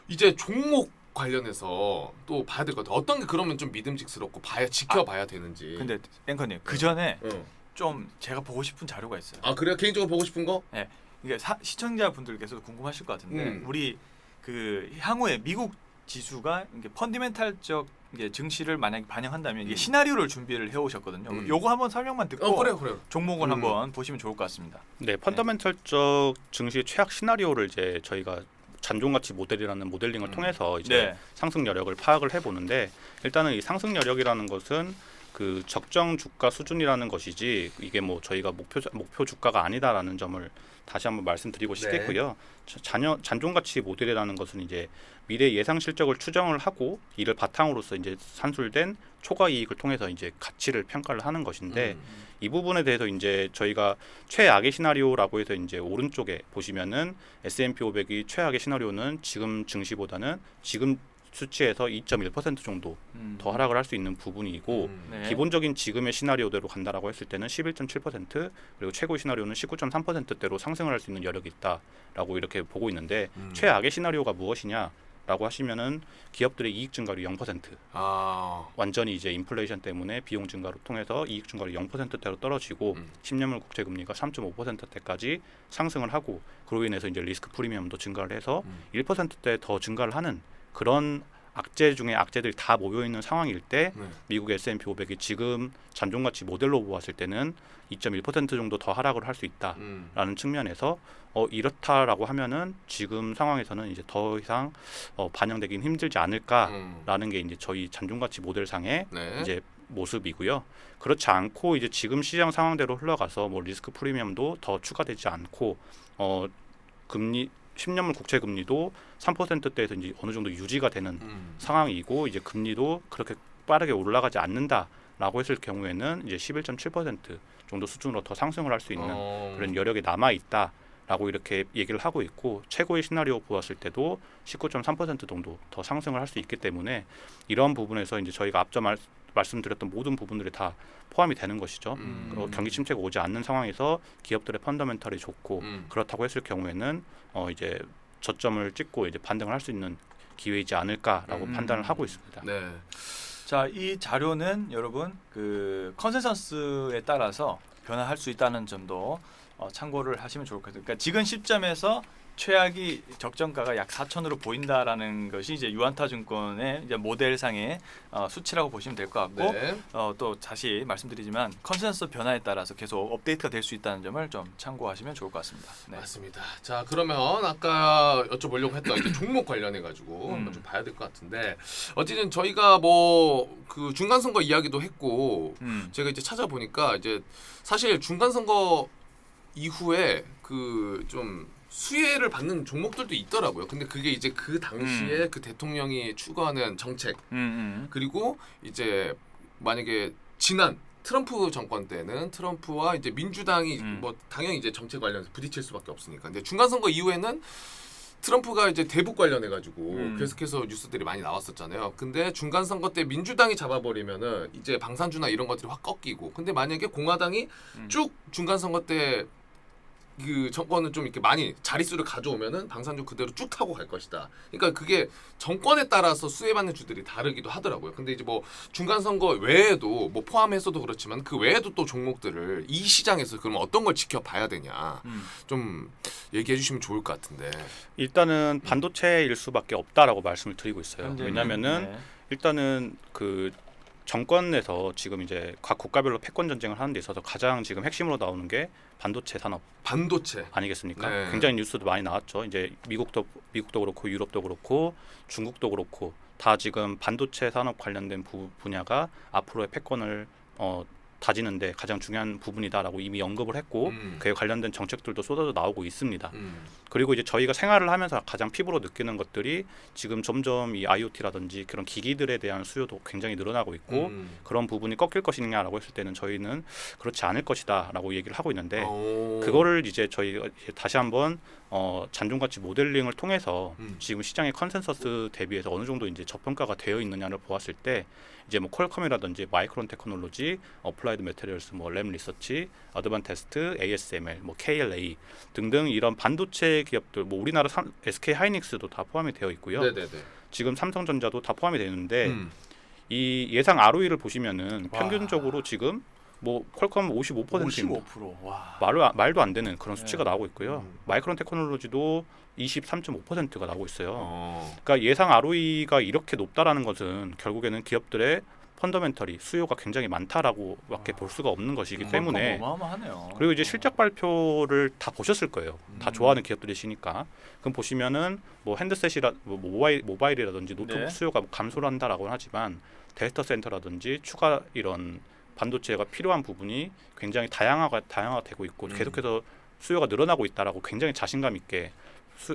이제 종목 관련해서 또 봐야 될 것 같아요. 어떤 게 그러면 좀 믿음직스럽고 지켜봐야 되는지. 근데 앵커님 그 전에 좀 제가 보고 싶은 자료가 있어요. 그래요? 개인적으로 보고 싶은 거? 네, 이게 시청자분들께서도 궁금하실 것 같은데 우리 그 향후에 미국 지수가 이게 펀디멘탈적 이게 증시를 만약에 반영한다면 이게 음. 시나리오를 준비를 해오셨거든요. 요거 한번 설명만 듣고 그래. 종목을 한번 보시면 좋을 것 같습니다. 네, 펀더멘털적 증시 최악 시나리오를 이제 저희가 잔존가치 모델이라는 모델링을 통해서 이제 상승 여력을 파악을 해보는데, 일단은 이 상승 여력이라는 것은 그 적정 주가 수준이라는 것이지 이게 뭐 저희가 목표 주가가 아니다라는 점을 다시 한번 말씀드리고 싶겠고요. 잔존가치 모델이라는 것은 이제 미래 예상 실적을 추정을 하고 이를 바탕으로서 이제 산술된 초과 이익을 통해서 이제 가치를 평가를 하는 것인데, 이 부분에 대해서 이제 저희가 최악의 시나리오라고 해서 이제 오른쪽에 보시면은 S&P 500이 최악의 시나리오는 지금 증시보다는 지금 수치에서 2.1% 정도 더 하락을 할 수 있는 부분이고, 기본적인 지금의 시나리오대로 간다라고 했을 때는 11.7%, 그리고 최고 시나리오는 19.3%대로 상승을 할 수 있는 여력이 있다라고 이렇게 보고 있는데, 최악의 시나리오가 무엇이냐라고 하시면은 기업들의 이익 증가율이 0%, 완전히 이제 인플레이션 때문에 비용 증가로 통해서 이익 증가율이 0%대로 떨어지고 10년물 국채 금리가 3.5%대까지 상승을 하고, 그로 인해서 이제 리스크 프리미엄도 증가를 해서 1%대 더 증가를 하는 그런 악재 중에 악재들이 다 모여 있는 상황일 때, 미국 S&P 500이 지금 잔존가치 모델로 보았을 때는 2.1% 정도 더 하락을 할 수 있다라는 측면에서 이렇다라고 하면은 지금 상황에서는 이제 더 이상 반영되긴 힘들지 않을까라는 게 이제 저희 잔존가치 모델상의 이제 모습이고요. 그렇지 않고 이제 지금 시장 상황대로 흘러가서 뭐 리스크 프리미엄도 더 추가되지 않고 금리 10년물 국채 금리도 3%대에서 이제 어느 정도 유지가 되는 상황이고, 이제 금리도 그렇게 빠르게 올라가지 않는다라고 했을 경우에는 이제 11.7% 정도 수준으로 더 상승을 할 수 있는 그런 여력이 남아 있다라고 이렇게 얘기를 하고 있고, 최고의 시나리오 보았을 때도 19.3% 정도 더 상승을 할 수 있기 때문에, 이런 부분에서 이제 저희가 앞서 말씀드렸던 모든 부분들이 다 포함이 되는 것이죠. 경기 침체가 오지 않는 상황에서 기업들의 펀더멘털이 좋고, 그렇다고 했을 경우에는 이제 저점을 찍고 이제 반등을 할 수 있는 기회이지 않을까라고 판단을 하고 있습니다. 네. 자, 이 자료는 여러분 그 컨센서스에 따라서 변화할 수 있다는 점도 참고를 하시면 좋을 것 같아요. 그러니까 지금 시점에서 최악이 적정가가 약 4천으로 보인다라는 것이 이제 유안타증권의 이제 모델상의 수치라고 보시면 될 것 같고, 또 다시 말씀드리지만 컨센서스 변화에 따라서 계속 업데이트가 될 수 있다는 점을 좀 참고하시면 좋을 것 같습니다. 맞습니다. 자, 그러면 아까 여쭤보려고 했던 이제 종목 관련해 가지고 한번 좀 봐야 될 것 같은데, 어쨌든 저희가 뭐 그 중간 선거 이야기도 했고, 제가 이제 찾아보니까 이제 사실 중간 선거 이후에 그 좀 수혜를 받는 종목들도 있더라고요. 근데 그게 이제 그 당시에 그 대통령이 추구하는 정책, 그리고 이제 만약에 지난 트럼프 정권 때는 트럼프와 이제 민주당이 뭐 당연히 이제 정책 관련해서 부딪힐 수밖에 없으니까. 근데 중간 선거 이후에는 트럼프가 이제 대북 관련해 가지고 계속해서 뉴스들이 많이 나왔었잖아요. 근데 중간 선거 때 민주당이 잡아버리면은 이제 방산주나 이런 것들이 확 꺾이고, 근데 만약에 공화당이 쭉 중간 선거 때 그 정권은 좀 이렇게 많이 자릿수를 가져오면은 방산주 그대로 쭉 타고 갈 것이다. 그러니까 그게 정권에 따라서 수혜받는 주들이 다르기도 하더라고요. 근데 이제 뭐 중간 선거 외에도 뭐 포함해서도 그렇지만 그 외에도 또 종목들을 이 시장에서 그럼 어떤 걸 지켜봐야 되냐 좀 얘기해 주시면 좋을 것 같은데. 일단은 반도체일 수밖에 없다라고 말씀을 드리고 있어요. 왜냐면은 일단은 그 정권에서 지금 이제 각 국가별로 패권 전쟁을 하는 데 있어서 가장 지금 핵심으로 나오는 게 반도체 산업 아니겠습니까? 굉장히 뉴스도 많이 나왔죠. 이제 미국도 그렇고 유럽도 그렇고 중국도 그렇고 다 지금 반도체 산업 관련된 분야가 앞으로의 패권을 다지는데 가장 중요한 부분이다라고 이미 언급을 했고, 그에 관련된 정책들도 쏟아져 나오고 있습니다. 그리고 이제 저희가 생활을 하면서 가장 피부로 느끼는 것들이 지금 점점 이 IoT라든지 그런 기기들에 대한 수요도 굉장히 늘어나고 있고, 그런 부분이 꺾일 것이냐라고 했을 때는 저희는 그렇지 않을 것이다라고 얘기를 하고 있는데, 그거를 이제 저희가 다시 한번 잔존가치 모델링을 통해서 지금 시장의 컨센서스 대비해서 어느 정도 이제 저평가가 되어 있느냐를 보았을 때, 이제 뭐 퀄컴이라든지 마이크론 테크놀로지, 어플라이드 매테리얼스, 뭐 램 리서치, 어드반테스트, ASML, 뭐 KLA 등등 이런 반도체 기업들, 뭐 우리나라 SK 하이닉스도 다 포함이 되어 있고요. 지금 삼성전자도 다 포함이 되는데 이 예상 ROE를 보시면은 평균적으로 지금 뭐 퀄컴 55%입니다. 55%. 와. 말도 안 되는 그런 네. 수치가 나오고 있고요. 마이크론 테크놀로지도 23.5%가 나오고 있어요. 어. 그러니까 예상 ROE가 이렇게 높다라는 것은 결국에는 기업들의 펀더멘털이 수요가 굉장히 많다라고밖에 볼 수가 없는 것이기 때문에 어마어마하네요. 그리고 이제 실적 발표를 다 보셨을 거예요. 다 좋아하는 기업들이시니까. 그럼 보시면은 뭐 핸드셋이라 뭐 모바일이라든지 노트북 네. 수요가 감소를 한다라고는 하지만 데이터 센터라든지 추가 이런 반도체가 필요한 부분이 굉장히 다양화되고 있고 계속해서 수요가 늘어나고 있다라고 굉장히 자신감 있게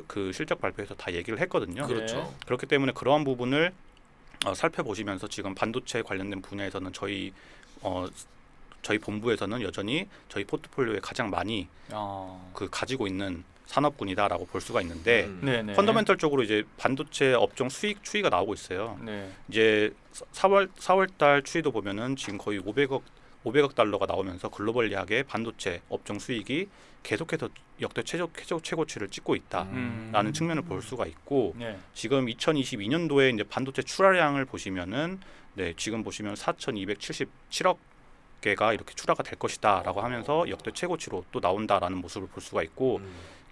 그 실적 발표에서 다 얘기를 했거든요. 그렇죠. 그렇기 때문에 그러한 부분을 살펴보시면서 지금 반도체 관련된 분야에서는 저희 본부에서는 여전히 저희 포트폴리오에 가장 많이 그 가지고 있는 산업군이다라고 볼 수가 있는데 네네. 펀더멘털적으로 이제 반도체 업종 수익 추이가 나오고 있어요. 네. 이제 4월 달 추이도 보면은 지금 거의 500억 달러가 나오면서 글로벌리하게 반도체 업종 수익이 계속해서 역대 최고치를 찍고 있다라는 측면을 볼 수가 있고 네. 지금 2022년도에 이제 반도체 출하량을 보시면은 지금 보시면 4,277억 개가 이렇게 출하가 될 것이다라고 하면서 역대 최고치로 또 나온다라는 모습을 볼 수가 있고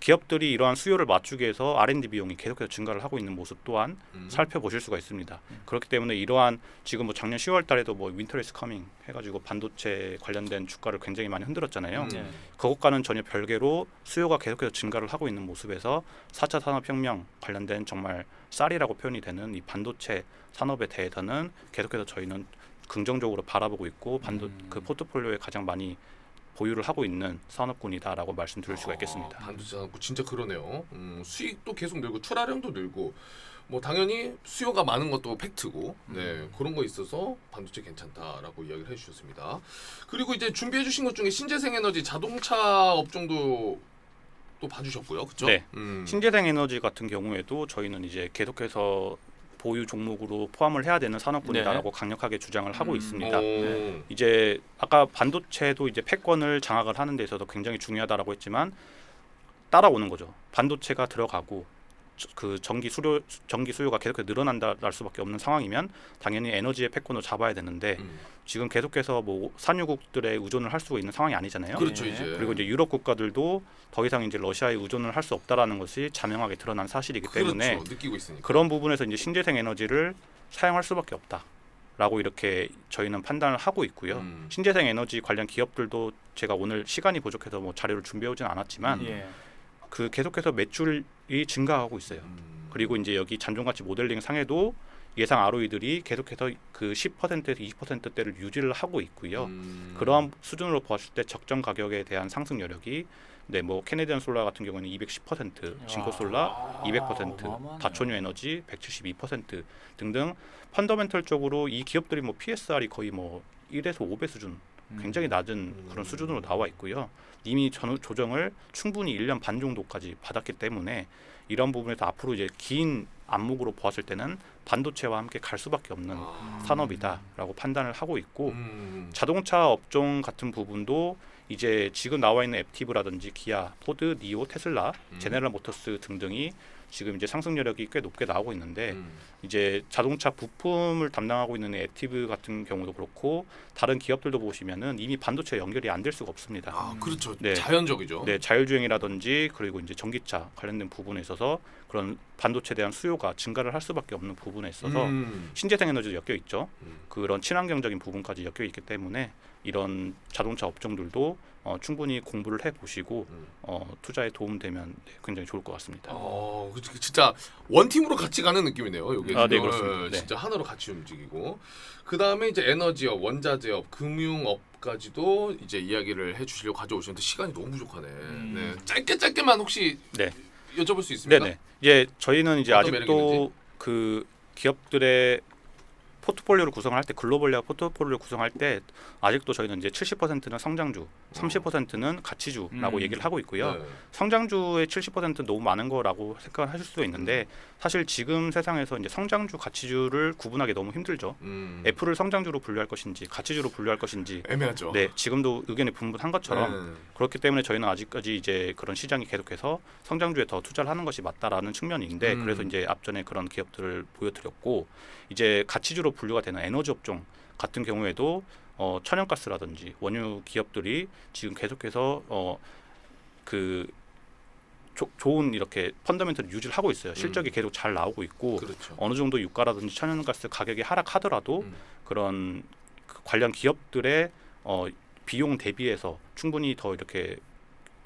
기업들이 이러한 수요를 맞추기 위해서 R&D 비용이 계속해서 증가를 하고 있는 모습 또한 살펴보실 수가 있습니다. 그렇기 때문에 이러한 지금 뭐 작년 10월 달에도 뭐 윈터 이즈 커밍 해가지고 반도체 관련된 주가를 굉장히 많이 흔들었잖아요. 네. 그것과는 전혀 별개로 수요가 계속해서 증가를 하고 있는 모습에서 4차 산업혁명 관련된 정말 쌀이라고 표현이 되는 이 반도체 산업에 대해서는 계속해서 저희는 긍정적으로 바라보고 있고 그 포트폴리오에 가장 많이 보유를 하고 있는 산업군이다라고 말씀드릴 수가 있겠습니다. 반도체 산업군 진짜 그러네요. 수익도 계속 늘고 출하량도 늘고 뭐 당연히 수요가 많은 것도 팩트고 네 그런 거 있어서 반도체 괜찮다라고 이야기를 해주셨습니다. 그리고 이제 준비해주신 것 중에 신재생에너지 자동차 업종도 또 봐주셨고요, 그렇죠? 네. 신재생에너지 같은 경우에도 저희는 이제 계속해서 보유 종목으로 포함을 해야 되는 산업군이다라고 강력하게 주장을 하고 있습니다. 이제 아까 반도체도 이제 패권을 장악을 하는 데 있어서 굉장히 중요하다라고 했지만 따라오는 거죠. 반도체가 들어가고 그 전기 수요가 계속해서 늘어난다 날 수밖에 없는 상황이면 당연히 에너지의 패권을 잡아야 되는데 지금 계속해서 뭐 산유국들의 의존을 할 수 있는 상황이 아니잖아요. 그렇죠, 이제. 그리고 이제 유럽 국가들도 더 이상 이제 러시아에 의존을 할 수 없다라는 것이 자명하게 드러난 사실이기 때문에 그렇죠, 느끼고 있으니까. 그런 부분에서 이제 신재생 에너지를 사용할 수밖에 없다라고 이렇게 저희는 판단을 하고 있고요. 신재생 에너지 관련 기업들도 제가 오늘 시간이 부족해서 뭐 자료를 준비해 오진 않았지만 그 계속해서 매출이 증가하고 있어요. 그리고 이제 여기 잔존가치 모델링 상에도 예상 ROE들이 계속해서 그 10%에서 20%대를 유지를 하고 있고요. 그러한 수준으로 봤을 때 적정 가격에 대한 상승 여력이 뭐 캐네디언 솔라 같은 경우는 210%, 진코 솔라 200%, 다초뉴 에너지 172% 등등 펀더멘털적으로 이 기업들이 뭐 PSR이 거의 뭐 1에서 5배 수준 굉장히 낮은 그런 수준으로 나와 있고요. 이미 조정을 충분히 1년 반 정도까지 받았기 때문에 이런 부분에서 앞으로 이제 긴 안목으로 보았을 때는 반도체와 함께 갈 수밖에 없는 산업이다라고 판단을 하고 있고 자동차 업종 같은 부분도 이제 지금 나와 있는 앱티브라든지 기아, 포드, 니오, 테슬라, 제네럴 모터스 등등이 지금 이제 상승 여력이 꽤 높게 나오고 있는데 이제 자동차 부품을 담당하고 있는 앱티브 같은 경우도 그렇고 다른 기업들도 보시면은 이미 반도체 연결이 안 될 수가 없습니다. 아, 그렇죠. 네. 자연적이죠. 네, 자율주행이라든지 그리고 이제 전기차 관련된 부분에 있어서 그런 반도체에 대한 수요가 증가를 할 수밖에 없는 부분에 있어서 신재생 에너지도 엮여 있죠. 그런 친환경적인 부분까지 엮여 있기 때문에 이런 자동차 업종들도 충분히 공부를 해보시고 투자에 도움되면 굉장히 좋을 것 같습니다. 진짜 원팀으로 같이 가는 느낌이네요. 여기 네, 그렇습니다. 네. 진짜 하나로 같이 움직이고 그 다음에 이제 에너지업, 원자재업, 금융업까지도 이제 이야기를 해주시려고 가져오셨는데 시간이 너무 부족하네. 네. 짧게만 혹시 여쭤볼 수 있습니까? 네네. 이제 저희는 이제 어떤 아직도 매력이 그 기업들의 포트폴리오를 구성할 때 글로벌리아 포트폴리오 구성할 때 아직도 저희는 이제 70%는 성장주, 30%는 가치주라고 얘기를 하고 있고요. 네. 성장주의 70%는 너무 많은 거라고 생각하실 수도 있는데 사실 지금 세상에서 이제 성장주, 가치주를 구분하기 너무 힘들죠. 애플을 성장주로 분류할 것인지 가치주로 분류할 것인지 애매하죠. 네, 지금도 의견이 분분한 것처럼 그렇기 때문에 저희는 아직까지 이제 그런 시장이 계속해서 성장주에 더 투자를 하는 것이 맞다라는 측면인데 그래서 이제 앞전에 그런 기업들을 보여드렸고 이제 가치주로 분류가 되는 에너지 업종 같은 경우에도 천연가스라든지 원유 기업들이 지금 계속해서 좋은 이렇게 펀더멘털 유지를 하고 있어요. 실적이 계속 잘 나오고 있고 그렇죠. 어느 정도 유가라든지 천연가스 가격이 하락하더라도 그런 관련 기업들의 비용 대비해서 충분히 더 이렇게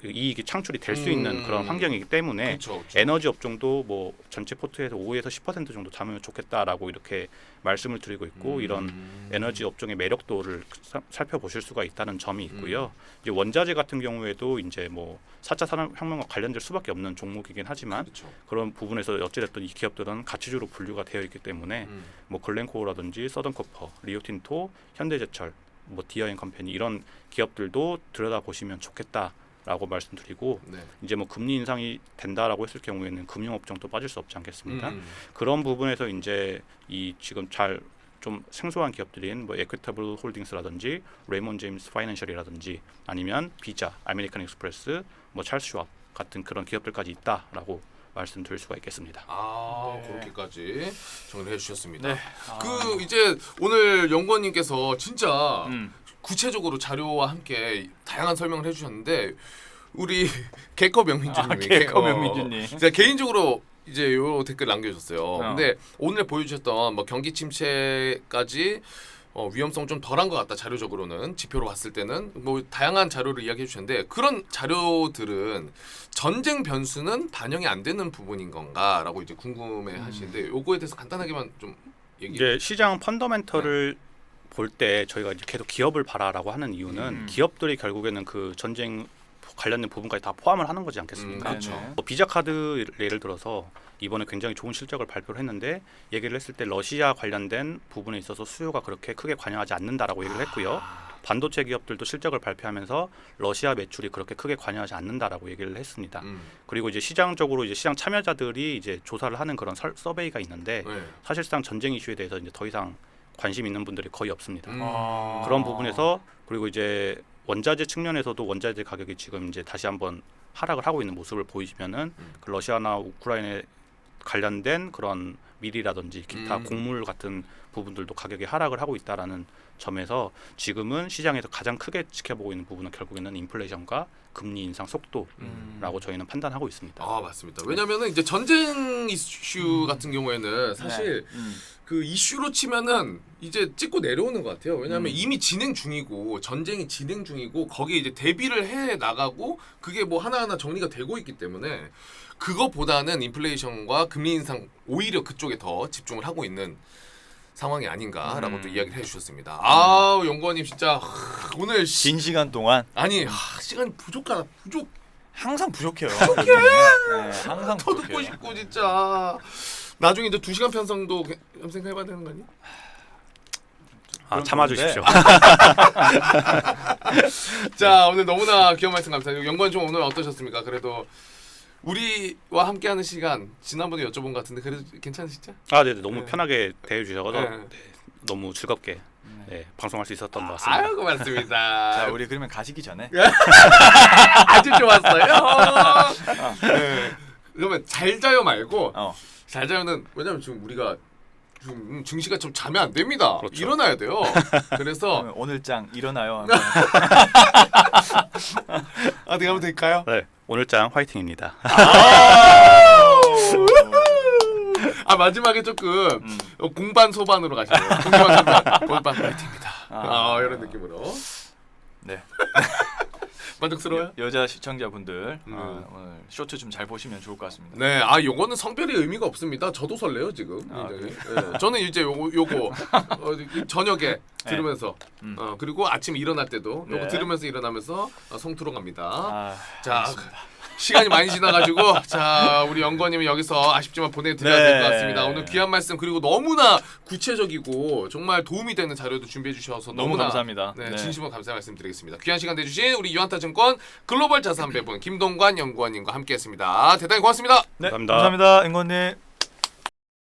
이익이 창출이 될 수 있는 그런 환경이기 때문에 그렇죠. 에너지 업종도 뭐 전체 포트에서 5에서 10% 정도 담으면 좋겠다라고 이렇게 말씀을 드리고 있고 이런 에너지 업종의 매력도를 살펴보실 수가 있다는 점이 있고요. 이제 원자재 같은 경우에도 이제 뭐 4차 산업혁명과 관련될 수밖에 없는 종목이긴 하지만 그렇죠. 그런 부분에서 어찌됐든 이 기업들은 가치주로 분류가 되어 있기 때문에 뭐 글렌코어라든지 서던코퍼, 리오틴토, 현대제철, 뭐 디어앤컴퍼니 이런 기업들도 들여다보시면 좋겠다. 라고 말씀드리고 네. 이제 뭐 금리 인상이 된다라고 했을 경우에는 금융업종도 빠질 수 없지 않겠습니까? 그런 부분에서 이제 이 지금 잘 좀 생소한 기업들인 뭐 에퀴터블 홀딩스라든지 레이몬 제임스 파이낸셜이라든지 아니면 비자, 아메리칸 익스프레스, 뭐 찰스 슈왑 같은 그런 기업들까지 있다라고 말씀드릴 수가 있겠습니다. 네. 그렇게까지 정리해 주셨습니다. 네. 그 이제 오늘 연구원님께서 진짜 구체적으로 자료와 함께 다양한 설명을 해주셨는데 우리 개커 명민주님이 개커 명민주님. 제가 개인적으로 이제 요 댓글 남겨줬어요. 어. 근데 오늘 보여주셨던 뭐 경기 침체까지 위험성 좀 덜한 것 같다. 자료적으로는 지표로 봤을 때는 뭐 다양한 자료를 이야기해 주셨는데 그런 자료들은 전쟁 변수는 반영이 안 되는 부분인 건가라고 이제 궁금해하시는데 요거에 대해서 간단하게만 좀 얘기. 이제 시장 펀더멘털을 볼 때 저희가 이제 계속 기업을 봐라라고 하는 이유는 기업들이 결국에는 그 전쟁 관련된 부분까지 다 포함을 하는 거지 않겠습니까? 그렇죠. 뭐 비자 카드 예를 들어서 이번에 굉장히 좋은 실적을 발표를 했는데 얘기를 했을 때 러시아 관련된 부분에 있어서 수요가 그렇게 크게 관여하지 않는다라고 얘기를 했고요. 반도체 기업들도 실적을 발표하면서 러시아 매출이 그렇게 크게 관여하지 않는다라고 얘기를 했습니다. 그리고 이제 시장적으로 이제 시장 참여자들이 이제 조사를 하는 그런 서베이가 있는데 네. 사실상 전쟁 이슈에 대해서 이제 더 이상 관심 있는 분들이 거의 없습니다. 아. 그런 부분에서 그리고 이제 원자재 측면에서도 원자재 가격이 지금 이제 다시 한번 하락을 하고 있는 모습을 보이시면은 그 러시아나 우크라이나에 관련된 그런 밀이라든지 기타 곡물 같은 부분들도 가격이 하락을 하고 있다라는 점에서 지금은 시장에서 가장 크게 지켜보고 있는 부분은 결국에는 인플레이션과 금리 인상 속도라고 저희는 판단하고 있습니다. 아 맞습니다. 왜냐하면은 이제 전쟁 이슈 같은 경우에는 사실 그 이슈로 치면은 이제 찍고 내려오는 것 같아요. 왜냐하면 이미 진행 중이고 전쟁이 진행 중이고 거기에 이제 대비를 해 나가고 그게 뭐 하나하나 정리가 되고 있기 때문에 그거보다는 인플레이션과 금리 인상 오히려 그쪽에 더 집중을 하고 있는 상황이 아닌가라고 또 이야기를 해주셨습니다. 아 연구원님 진짜 오늘 긴 시간 동안 아니 시간이 부족하다. 항상 부족해요. 네, 항상 더 듣고 부족해요. 싶고 진짜 나중에 이제 2시간 편성도 생각해봐야 되는 거 아니야? 참아주십시오. 자 오늘 너무나 귀여운 말씀 감사해요. 연구원 좀 오늘 어떠셨습니까? 그래도 우리와 함께하는 시간 지난번에 여쭤본 것 같은데 그래도 괜찮으시죠? 네네 너무 네. 편하게 대해주셔서 네. 너무 즐겁게 방송할 수 있었던 것 같습니다. 아유 고맙습니다. 자 우리 그러면 가시기 전에 아주 좋았어요. 네. 그러면 잘 자요 말고 잘 자요는 왜냐면 지금 우리가 지금 증시가 좀 자면 안 됩니다. 그렇죠. 일어나야 돼요. 그래서 오늘 장 일어나요. 어떻게 하면 될까요? 네, 오늘장 화이팅입니다. 마지막에 조금 공반 소반으로 가시네요. 공반 소반 골반 화이팅입니다. 이런 느낌으로. 네. 만족스러워요? 여자 시청자분들 오늘 쇼트 좀 잘 보시면 좋을 것 같습니다. 네, 요거는 성별의 의미가 없습니다. 저도 설레요 지금. 굉장히. 네, 저는 이제 요거 저녁에 들으면서 그리고 아침 일어날 때도 요거 네. 들으면서 일어나면서 성투로 갑니다. 자. 알겠습니다. 시간이 많이 지나가지고 자 우리 연구원님은 여기서 아쉽지만 보내드려야 될 것 같습니다. 오늘 귀한 말씀 그리고 너무나 구체적이고 정말 도움이 되는 자료도 준비해 주셔서 너무 너무나 감사합니다. 네, 네. 진심으로 감사의 말씀드리겠습니다. 귀한 시간 내주신 우리 유한타증권 글로벌 자산배분 김동관 연구원님과 함께했습니다. 대단히 고맙습니다. 네, 감사합니다. 감사합니다, 앵건님.